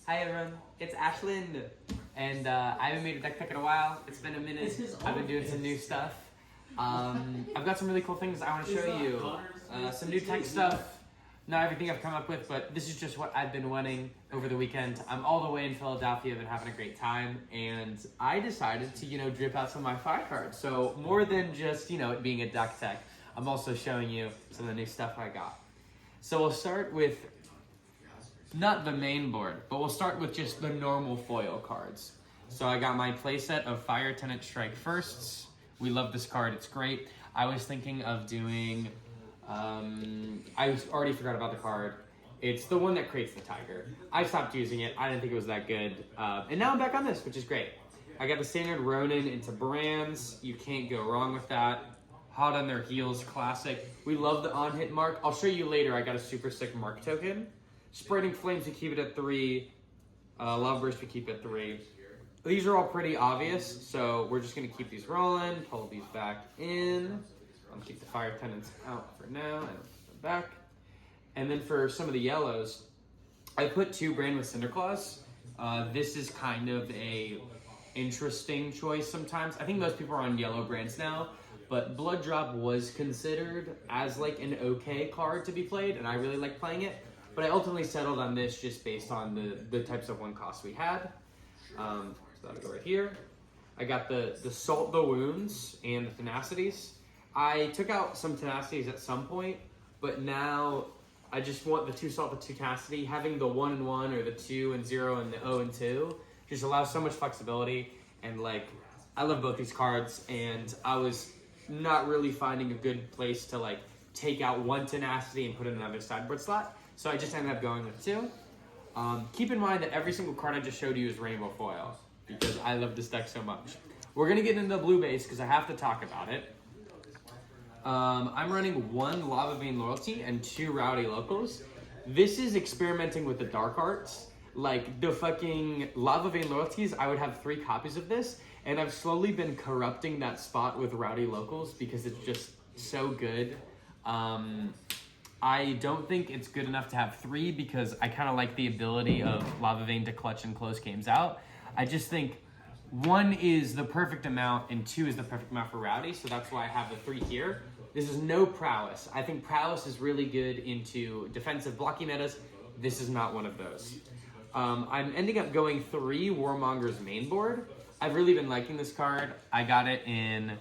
Hi everyone, it's Ashland, and I haven't made a deck pick in a while. It's been a minute. I've been doing some new stuff. I've got some really cool things I want to show you. Some new tech stuff. Not everything I've come up with, but this is just what I've been wanting over the weekend. I'm all the way in Philadelphia, I've been having a great time, and I decided to, drip out some of my fire cards. So more than just, it being a deck tech, I'm also showing you some of the new stuff I got. So we'll start with not the main board, but we'll start with just the normal foil cards. So I got my playset of Fire Tenant Strike Firsts. We love this card, it's great. I was thinking of doing, I already forgot about the card. It's the one that creates the tiger. I stopped using it, I didn't think it was that good. And now I'm back on this, which is great. I got the standard Ronin into Brands. You can't go wrong with that. Hot on their heels, classic. We love the on-hit mark. I'll show you later, I got a super sick mark token. Spreading Flames, we keep it at 3. Love Burst, we keep it at 3. These are all pretty obvious, so we're just going to keep these rolling, pull these back in. I'm going to keep the Fire Tenants out for now, and put them back. And then for some of the yellows, I put 2 Brand with Cinderclaws. This is kind of a interesting choice sometimes. I think most people are on yellow brands now, but Blood Drop was considered as like an okay card to be played, and I really like playing it. But I ultimately settled on this just based on the types of 1 cost we had. So that'll go right here. I got the Salt the Wounds and the Tenacities. I took out some Tenacities at some point, but now I just want the 2 Salt, the 2 Tenacity. Having the 1 and 1 or the 2 and 0 and the 0 and 2 just allows so much flexibility. And like, I love both these cards, and I was not really finding a good place to like take out 1 Tenacity and put in another sideboard slot. So I just ended up going with 2. Keep in mind that every single card I just showed you is rainbow foil, because I love this deck so much. We're going to get into the blue base because I have to talk about it. I'm running 1 Lava Vein Loyalty and 2 Rowdy Locals. This is experimenting with the dark arts. Like the fucking Lava Vein Loyalties, I would have 3 copies of this, and I've slowly been corrupting that spot with Rowdy Locals because it's just so good. I don't think it's good enough to have 3 because I kind of like the ability of Lava Vein to clutch and close games out. I just think 1 is the perfect amount and 2 is the perfect amount for Rowdy, so that's why I have the 3 here. This is no Prowess. I think Prowess is really good into defensive blocky metas. This is not one of those. I'm ending up going 3 Warmonger's main board. I've really been liking this card. I got it in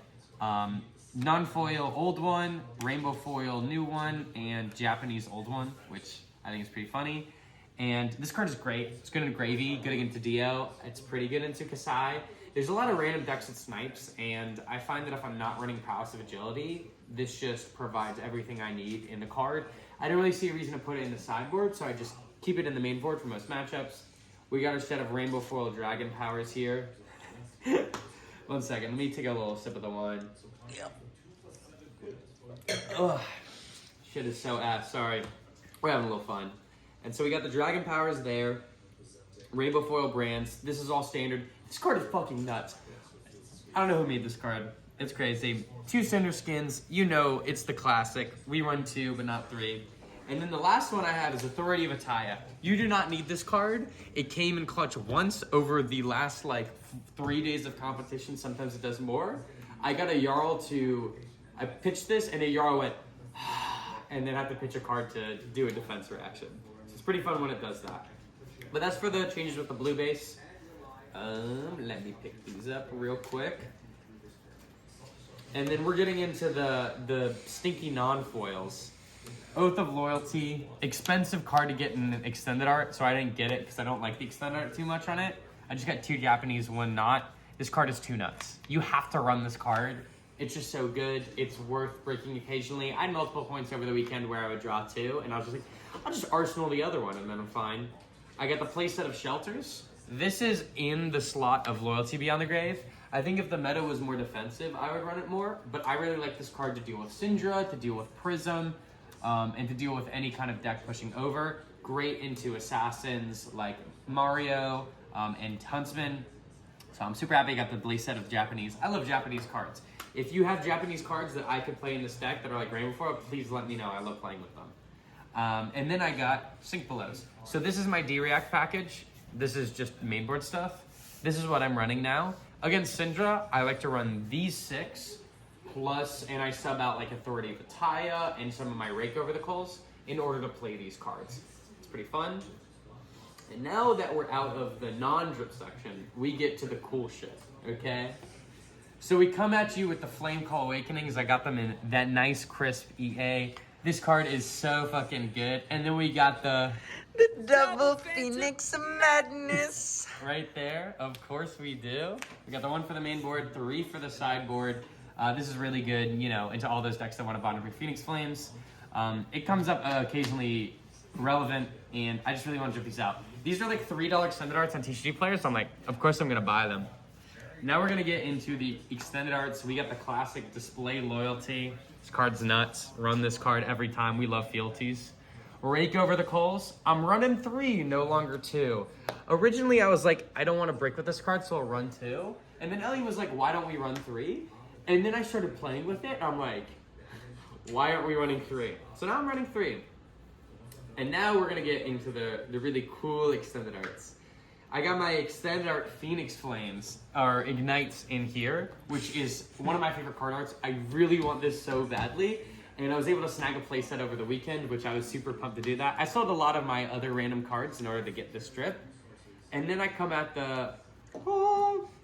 non-foil old one, rainbow foil new one, and Japanese old one, which I think is pretty funny. And this card is great. It's good into Gravy, good into Dio. It's pretty good into Kasai. There's a lot of random decks that snipes, and I find that if I'm not running Prowess of Agility, this just provides everything I need in the card. I don't really see a reason to put it in the sideboard, so I just keep it in the main board for most matchups. We got a set of rainbow foil dragon powers here. 1 second, let me take a little sip of the wine. Yep. Ugh, shit is so ass, sorry. We're having a little fun. And so we got the dragon powers there. Rainbow foil brands. This is all standard. This card is fucking nuts. I don't know who made this card. It's crazy. 2 Cinder Skins. It's the classic. We run 2, but not 3. And then the last one I have is Authority of Ataya. You do not need this card. It came in clutch once over the last 3 days of competition. Sometimes it does more. I got a Jarl I pitched this and a Jarl went, and then I have to pitch a card to do a defense reaction. So it's pretty fun when it does that. But that's for the changes with the blue base. Let me pick these up real quick. And then we're getting into the stinky non-foils. Oath of Loyalty, expensive card to get in extended art, so I didn't get it because I don't like the extended art too much on it. I just got 2 Japanese, 1 not. This card is too nuts. You have to run this card. It's just so good. It's worth breaking occasionally. I had multiple points over the weekend where I would draw 2, and I was just like, I'll just Arsenal the other one, and then I'm fine. I got the playset of Shelters. This is in the slot of Loyalty Beyond the Grave. I think if the meta was more defensive, I would run it more, but I really like this card to deal with Syndra, to deal with Prism, and to deal with any kind of deck pushing over. Great into Assassins like Mario and Huntsman. So I'm super happy I got the play set of Japanese. I love Japanese cards. If you have Japanese cards that I could play in this deck that are like Rainbow Foil, please let me know. I love playing with them. And then I got Sync Belows. So this is my D-React package. this is just mainboard stuff. This is what I'm running now. Against Syndra, I like to run these 6, plus, and I sub out like Authority of Ataya and some of my Rake Over the Coals in order to play these cards. It's pretty fun. And now that we're out of the non-drip section, we get to the cool shit, okay? So we come at you with the Flame Call Awakenings. I got them in that nice crisp EA. This card is so fucking good. And then we got the Double Phoenix of Madness. Right there, of course we do. We got the 1 for the main board, 3 for the sideboard. This is really good, you know, into all those decks that want to bond with Phoenix Flames. It comes up occasionally relevant, and I just really want to drip these out. These are like $3 extended arts on TCG players, so I'm like, of course I'm going to buy them. Now we're going to get into the extended arts. We got the classic Display Loyalty. This card's nuts. Run this card every time. We love fealties. Rake Over the Coals. I'm running 3, no longer 2. Originally, I was like, I don't want to break with this card, so I'll run 2. And then Ellie was like, why don't we run 3? And then I started playing with it, and I'm like, why aren't we running 3? So now I'm running 3. And now we're going to get into the really cool extended arts. I got my extended art Phoenix Flames, or Ignites, in here, which is one of my favorite card arts. I really want this so badly. And I was able to snag a playset over the weekend, which I was super pumped to do that. I sold a lot of my other random cards in order to get this strip. And then I come at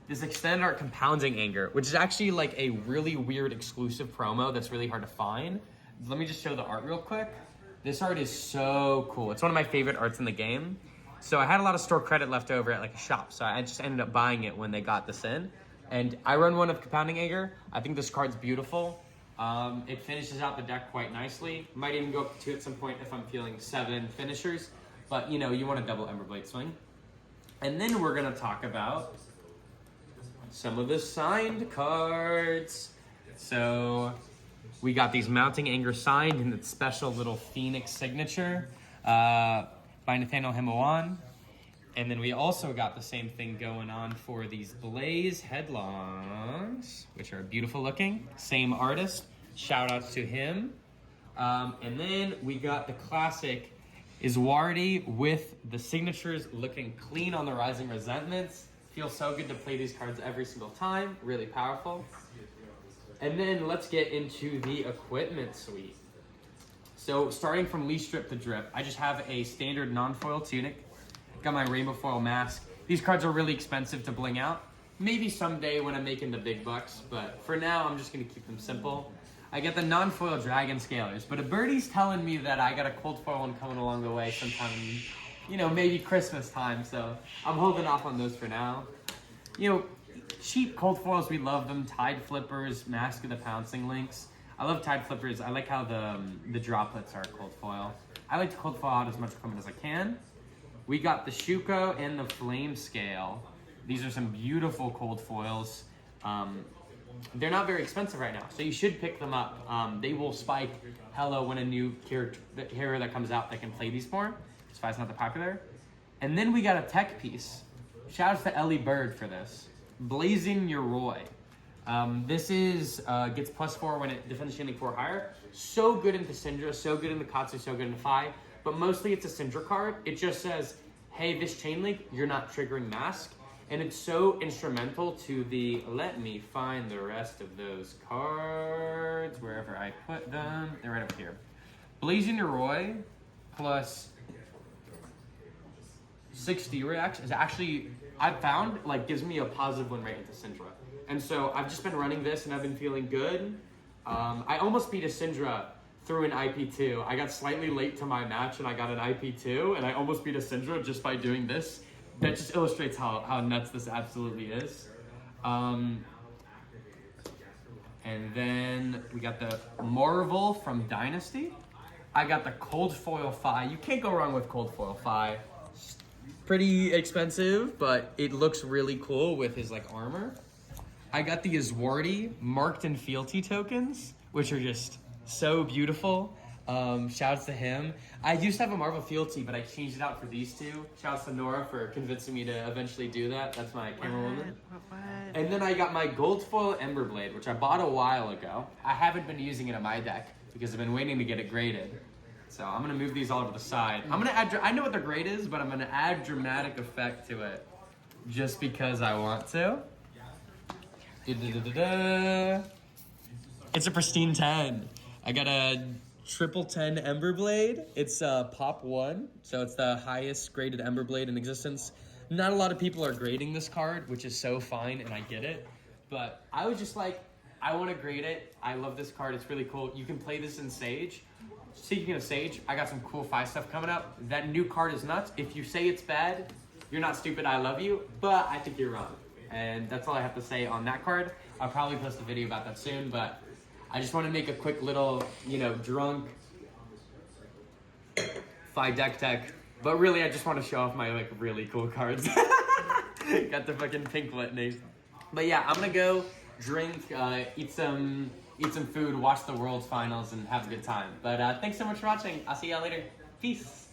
this extended art Compounding Anger, which is actually like a really weird exclusive promo that's really hard to find. Let me just show the art real quick. This art is so cool. It's one of my favorite arts in the game. So I had a lot of store credit left over at like a shop, so I just ended up buying it when they got this in. And I run one of Compounding Anger. I think this card's beautiful. It finishes out the deck quite nicely. Might even go up to 2 at some point if I'm feeling 7 finishers. But you know, you want a double Emberblade swing. And then we're gonna talk about some of the signed cards. So we got these Mounting Anger signed in its special little Phoenix signature by Nathaniel Himawan. And then we also got the same thing going on for these Blaze Headlongs, which are beautiful looking. Same artist. Shout outs to him. And then we got the classic High-rarity with the signatures looking clean on the Rising Resentments. Feels so good to play these cards every single time. Really powerful. And then let's get into the equipment suite. So starting from least strip to drip, I just have a standard non-foil tunic. Got my rainbow foil mask. These cards are really expensive to bling out. Maybe someday when I'm making the big bucks, but for now I'm just gonna keep them simple. I get the non-foil dragon scalers, but a birdie's telling me that I got a cold foil one coming along the way sometime, you know, maybe Christmas time, so I'm holding off on those for now. You know, cheap cold foils, we love them. Tide Flippers, Mask of the Pouncing Lynx. I love Tide Flippers. I like how the droplets are cold foil. I like to cold foil out as much equipment as I can. We got the Shuko and the Flame Scale. These are some beautiful cold foils. They're not very expensive right now, so you should pick them up. They will spike hella when a new hero that comes out that can play these more. That's why it's not that popular. And then we got a tech piece. Shout out to Ellie Bird for this. Blazing Your Roy. This is gets +4 when it defends standing 4 higher. So good into Syndra, so good into Katsu, so good into Phi. But mostly it's a Syndra card. It just says, hey, this chain link, you're not triggering Mask. And it's so instrumental to the, let me find the rest of those cards, wherever I put them. They're right up here. Blazing Your Roy plus 60 reacts is actually, I've found, like, gives me a positive win rate into Syndra. And so I've just been running this and I've been feeling good. I almost beat a Syndra through an IP2. I got slightly late to my match and I got an IP2 and I almost beat a Syndra just by doing this. That just illustrates how nuts this absolutely is. And then we got the Marvel from Dynasty. I got the Cold Foil Phi. You can't go wrong with Cold Foil Phi. Pretty expensive, but it looks really cool with his like armor. I got the High-rarity marked in fealty tokens, which are just so beautiful. Shouts to him. I used to have a Marvel fealty, but I changed it out for these two. Shouts to Nora for convincing me to eventually do that. That's my camera woman. And then I got my gold foil Emberblade, which I bought a while ago. I haven't been using it in my deck because I've been waiting to get it graded. So I'm gonna move these all to the side. I'm gonna add, I know what their grade is, but I'm gonna add dramatic effect to it. Just because I want to. Da-da-da-da-da. It's a pristine 10. I got a triple 10 Ember Blade. It's pop 1, so it's the highest graded Ember Blade in existence. Not a lot of people are grading this card, which is so fine, and I get it. But I was just like, I want to grade it. I love this card. It's really cool. You can play this in Sage. Speaking of Sage, I got some cool 5 stuff coming up. That new card is nuts. If you say it's bad, you're not stupid, I love you, but I think you're wrong. And that's all I have to say on that card. I'll probably post a video about that soon, but I just want to make a quick little, you know, drunk Fi deck tech. But really, I just want to show off my, like, really cool cards. Got the fucking pink litany. But yeah, I'm gonna go drink, eat some food, watch the World's Finals, and have a good time. But thanks so much for watching. I'll see y'all later. Peace.